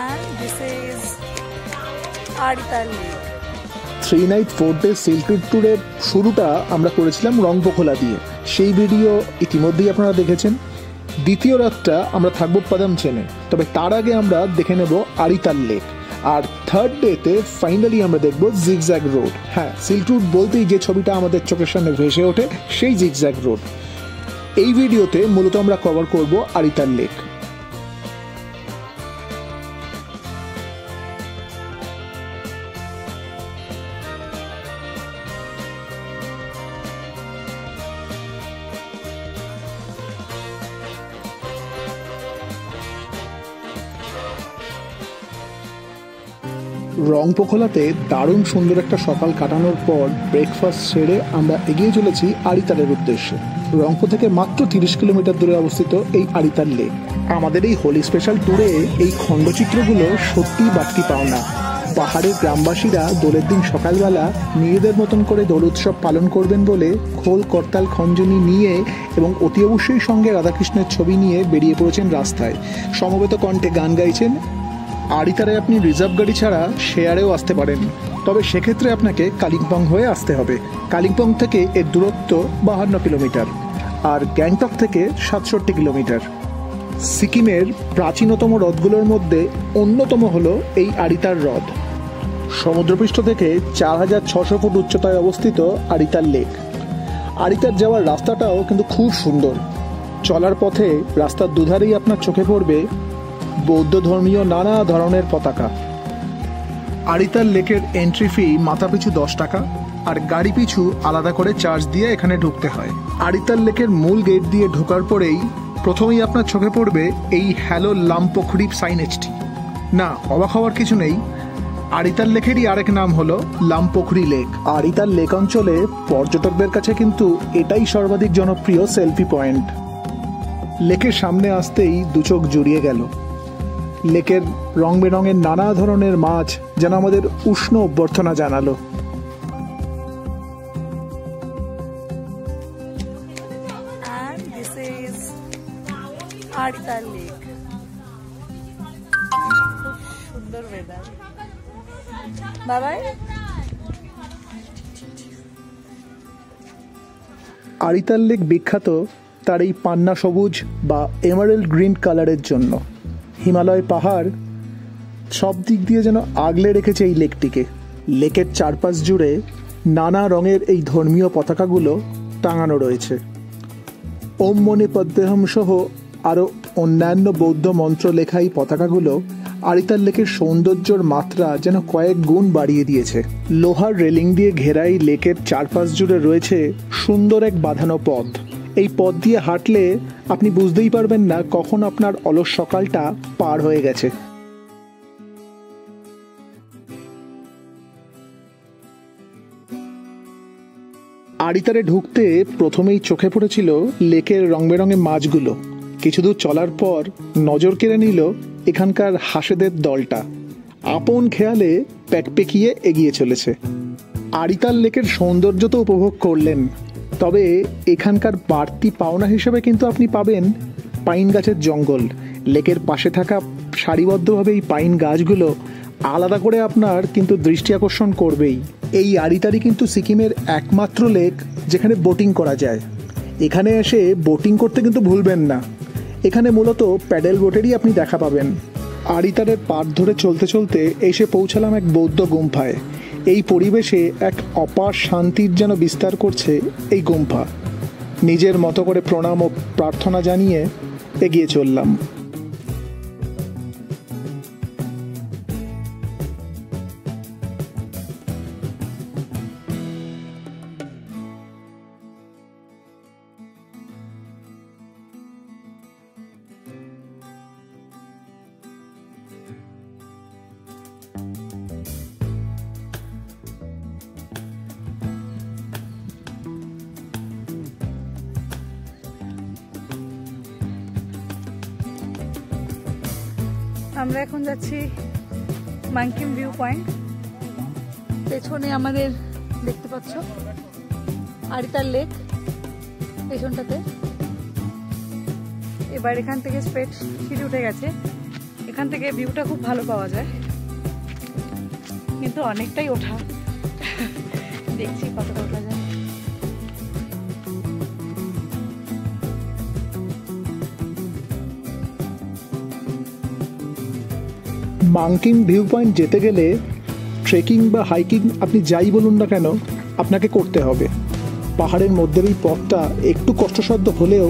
and this is Arital Lake. 3 night 4 day silk route ট্যুরের শুরুটা আমরা করেছিলাম রংপোখলা দিয়ে। সেই ভিডিও ইতিমধ্যেই আপনারা দেখেছেন। দ্বিতীয় রাতটা আমরা থাকবো পাদামচেনে, তবে তার আগে আমরা দেখে নেব আরিতাল লেক। আর থার্ড ডেতে ফাইনালি আমরা দেখব জিগজ্যাগ রোড। হ্যাঁ, সিল্ক রুট বলতেই যে ছবিটা আমাদের চোখের সামনে ভেসে ওঠে সেই জিগজ্যাগ রোড। এই ভিডিওতে মূলত আমরা কভার করব আরিতাল লেক। রংপোখলাতে দারুণ সুন্দর একটা সকাল কাটানোর পর ব্রেকফাস্ট সেরে আমরা এগিয়ে চলেছি আরিতালের উদ্দেশ্যে। রংপো থেকে মাত্র 30 কিলোমিটার দূরে অবস্থিত এই আরিতাল লেক। আমাদের এই হোলি স্পেশাল ট্যুরে এই খণ্ডচিত্রগুলো সত্যিই বাড়তি পাওনা। পাহাড়ের গ্রামবাসীরা দোলের দিন সকালবেলা নিজেদের মতন করে দোল উৎসব পালন করবেন বলে খোল করতাল খঞ্জনি নিয়ে এবং অতি অবশ্যই সঙ্গে রাধাকৃষ্ণের ছবি নিয়ে বেরিয়ে পড়েছেন রাস্তায়। সমবেত কণ্ঠে গান গাইছেন। আরিতালে আপনি রিজার্ভ গাড়ি ছাড়া শেয়ারেও আসতে পারেন, তবে সেক্ষেত্রে আপনাকে কালিম্পং হয়ে আসতে হবে। কালিম্পং থেকে এর দূরত্ব 52 কিলোমিটার আর গ্যাংটক থেকে 67 কিলোমিটার। সিকিমের প্রাচীনতম হ্রদগুলোর মধ্যে অন্যতম হলো এই আরিতাল হ্রদ। সমুদ্রপৃষ্ঠ থেকে 4600 ফুট উচ্চতায় অবস্থিত আরিতাল লেক। আরিতাল যাওয়ার রাস্তাটাও কিন্তু খুব সুন্দর। চলার পথে রাস্তার দুধারেই আপনার চোখে পড়বে বৌদ্ধ ধর্মীয় নানা ধরনের পতাকা। আরিতাল লেকের এন্ট্রি ফি মাথাপিছু 10 টাকা আর গাড়ি পিছু আলাদা করে চার্জ দিয়ে এখানে ঢুকতে হয়। আরিতাল লেকের মূল গেট দিয়ে ঢোকার পরেই প্রথমেই আপনার চোখে পড়বে এই হ্যালো লামপোখরি সাইনেজটি। না, অবাক হওয়ার কিছু নেই, আরিতাল লেকেরই আরেক নাম হলো লামপোখরি লেক। আরিতাল লেক অঞ্চলে পর্যটকদের কাছে কিন্তু এটাই সর্বাধিক জনপ্রিয় সেলফি পয়েন্ট। লেকের সামনে আসতেই দু চোখ জুড়িয়ে গেল। লেকের রং বেরঙের নানা ধরনের মাছ যেন আমাদের উষ্ণ অভ্যর্থনা জানালো। And this is Arital Lake. খুব সুন্দর ওয়েদার। বাবাই। আরিতাল লেক বিখ্যাত তার এই পান্না সবুজ বা এমারেল্ড গ্রিন কালারের জন্য। হিমালয় পাহাড় সব দিক দিয়ে যেন আগলে রেখেছে এই লেকটিকে। লেকের চারপাশ জুড়ে নানা রঙের এই ধর্মীয় পতাকাগুলো টাঙানো রয়েছে। ওম মনি পদ্মেহম সহ আরও অন্যান্য বৌদ্ধ মন্ত্র লেখা এই পতাকাগুলো আরিতাল লেকের সৌন্দর্যর মাত্রা যেন কয়েক গুণ বাড়িয়ে দিয়েছে। লোহার রেলিং দিয়ে ঘেরাই লেকের চারপাশ জুড়ে রয়েছে সুন্দর এক বাঁধানো পথ। এই পথ দিয়ে হাঁটলে আপনি বুঝতেই পারবেন না কখন আপনার অলস সকালটা পার হয়ে গেছে। আরিতালে ঢুকতে প্রথমেই চোখে পড়েছিল লেকের রং বেরঙের মাছগুলো। কিছু দূর চলার পর নজর কেড়ে নিল এখানকার হাঁসেদের দলটা। আপন খেয়ালে প্যাকপ্যাকিয়ে এগিয়ে চলেছে। আরিতাল লেকের সৌন্দর্য তো উপভোগ করলেন, তবে এখানকার বাড়তি পাওনা হিসেবে কিন্তু আপনি পাবেন পাইন গাছের জঙ্গল। লেকের পাশে থাকা সারিবদ্ধভাবে এই পাইন গাছগুলো আলাদা করে আপনার কিন্তু দৃষ্টি আকর্ষণ করবেই। এই আরিতালই কিন্তু সিকিমের একমাত্র লেক যেখানে বোটিং করা যায়। এখানে এসে বোটিং করতে কিন্তু ভুলবেন না। এখানে মূলত প্যাডেল বোটেরই আপনি দেখা পাবেন। আরিতালের পাড় ধরে চলতে চলতে এসে পৌঁছালাম এক বৌদ্ধ গুম্ফায়। এই পরিবেশে এক অপার শান্তির যেন বিস্তার করছে এই গুম্ফা। নিজের মতো করে প্রণাম ও প্রার্থনা জানিয়ে এগিয়ে চললাম। আমরা এখন যাচ্ছি মাংকিম ভিউ পয়েন্ট। পেছনে আমাদের দেখতে পাচ্ছ আরিতাল লেক পেছনটাতে। এবার এখান থেকে স্ট্রেট সিঁড়ি উঠে গেছে। এখান থেকে ভিউটা খুব ভালো পাওয়া যায়, কিন্তু অনেকটাই ওঠা। দেখছি কতটা ওঠা যায়। মাঙ্কিম ভিউ পয়েন্ট যেতে গেলে ট্রেকিং বা হাইকিং আপনি যাই বলুন না কেন আপনাকে করতে হবে। পাহাড়ের মধ্যের এই পথটা একটু কষ্টসাধ্য হলেও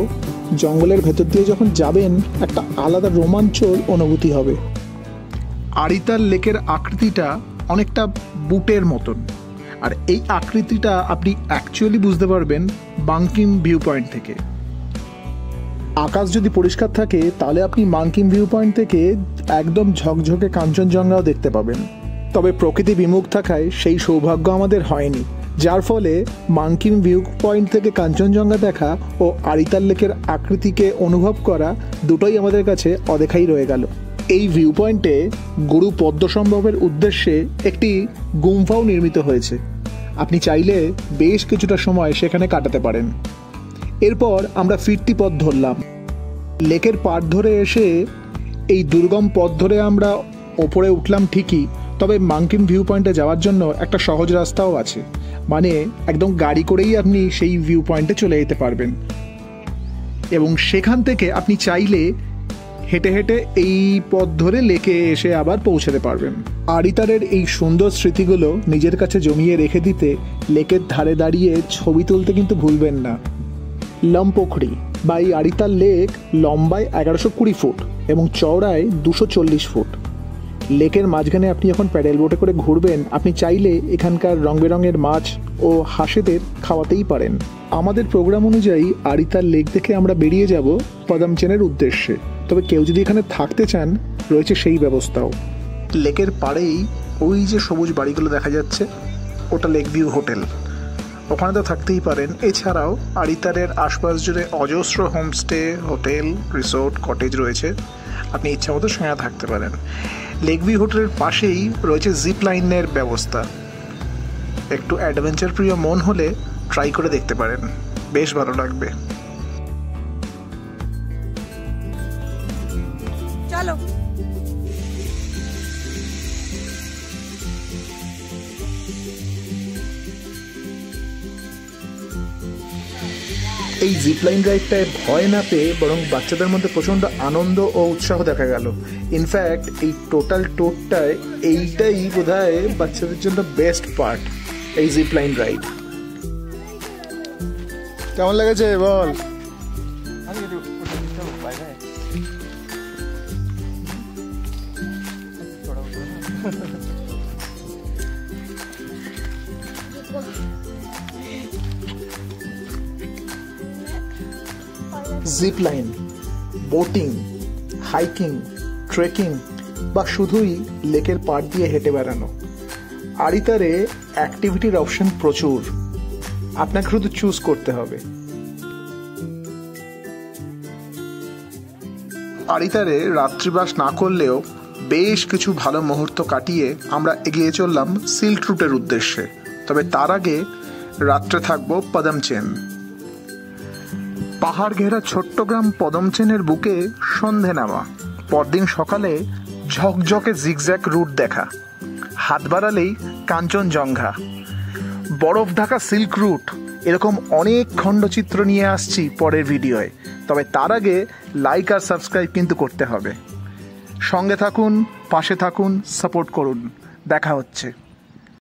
জঙ্গলের ভেতর দিয়ে যখন যাবেন একটা আলাদা রোমাঞ্চর অনুভূতি হবে। আড়িতাল লেকের আকৃতিটা অনেকটা বুটের মতন, আর এই আকৃতিটা আপনি অ্যাকচুয়ালি বুঝতে পারবেন মাঙ্কিম ভিউ পয়েন্ট থেকে। আকাশ যদি পরিষ্কার থাকে তাহলে আপনি মাঙ্কিম ভিউ পয়েন্ট থেকে একদম ঝকঝকে কাঞ্চনজঙ্ঘাও দেখতে পাবেন। তবে প্রকৃতি বিমুখ থাকায় সেই সৌভাগ্য আমাদের হয়নি, যার ফলে মাঙ্কিম ভিউ পয়েন্ট থেকে কাঞ্চনজঙ্ঘা দেখা ও আড়িতাল লেকের আকৃতিকে অনুভব করা দুটোই আমাদের কাছে অদেখাই রয়ে গেল। এই ভিউ পয়েন্টে গুরু পদ্মসম্ভবের উদ্দেশ্যে একটি গুম্ফাও নির্মিত হয়েছে। আপনি চাইলে বেশ কিছুটা সময় সেখানে কাটাতে পারেন। এরপর আমরা ফিরতি পথ ধরলাম। লেকের পাড় ধরে এসে এই দুর্গম পথ ধরে আমরা ওপরে উঠলাম ঠিকই, তবে মাঙ্কিম ভিউ পয়েন্টে যাওয়ার জন্য একটা সহজ রাস্তাও আছে, মানে একদম গাড়ি করেই আপনি সেই ভিউ পয়েন্টে চলে যেতে পারবেন এবং সেখান থেকে আপনি চাইলে হেঁটে হেঁটে এই পথ ধরে লেকে এসে আবার পৌঁছাতে পারবেন। আড়িতালের এই সুন্দর স্মৃতিগুলো নিজের কাছে জমিয়ে রেখে দিতে লেকের ধারে দাঁড়িয়ে ছবি তুলতে কিন্তু ভুলবেন না। লম্পোখরি বা এই আড়িতাল লেক লম্বায় 1120 ফুট এবং চওড়ায় 240 ফুট। লেকের মাঝখানে আপনি যখন প্যাডেল বোটে করে ঘুরবেন, আপনি চাইলে এখানকার রং বেরঙের মাছ ও হাঁসেদের খাওয়াতেই পারেন। আমাদের প্রোগ্রাম অনুযায়ী আড়িতাল লেক দেখে আমরা বেরিয়ে যাব পদমচেনের উদ্দেশ্যে, তবে কেউ যদি এখানে থাকতে চান রয়েছে সেই ব্যবস্থাও। লেকের পাড়েই ওই যে সবুজ বাড়িগুলো দেখা যাচ্ছে, ওটা লেক ভিউ হোটেল, ওখানে তো থাকতেই পারেন। এছাড়াও আড়িতালের আশপাশ জুড়ে অজস্র হোমস্টে, হোটেল, রিসোর্ট, কটেজ রয়েছে, আপনি ইচ্ছা মতো সেখানে থাকতে পারেন। লেক ভিউ হোটেলের পাশেই রয়েছে জিপ লাইনের ব্যবস্থা। একটু অ্যাডভেঞ্চার প্রিয় মন হলে ট্রাই করে দেখতে পারেন, বেশ ভালো লাগবে। চলো। এই জিপলাইন রাইডটায় ভয় না পেয়ে বরং বাচ্চাদের মধ্যে প্রচণ্ড আনন্দ ও উৎসাহ দেখা গেল। ইনফ্যাক্ট এই টোটাল ট্যুরটায় এইটাই বোধহয় বাচ্চাদের জন্য বেস্ট পার্ট, এই জিপলাইন রাইড। কেমন লেগেছে বল? Zip line, boating, hiking, trekking বা শুধুই লেকের পাড় দিয়ে হেঁটে বেড়ানো, আড়িতালে অ্যাক্টিভিটির অপশন প্রচুর, আপনাকে শুধু চুজ করতে হবে। আড়িতালে রাত্রিবাস না করলেও বেশ কিছু ভালো মুহূর্ত কাটিয়ে আমরা এগিয়ে চললাম সিল্ক রুটের উদ্দেশ্যে। তবে তার আগে রাত্রে থাকবো পদমচেন। পাহাড় ঘেরা ছোট্ট গ্রাম পদমচেনের বুকে সন্ধে নামা, পরদিন সকালে ঝকঝকে জিগজ্যাগ রুট দেখা, হাত বাড়ালেই কাঞ্চনজঙ্ঘা, বরফ ঢাকা সিল্ক রুট, এরকম অনেক খণ্ডচিত্র নিয়ে আসছি পরের ভিডিওয়। তবে তার আগে লাইক আর সাবস্ক্রাইব কিন্তু করতে হবে। সঙ্গে থাকুন, পাশে থাকুন, সাপোর্ট করুন। দেখা হচ্ছে।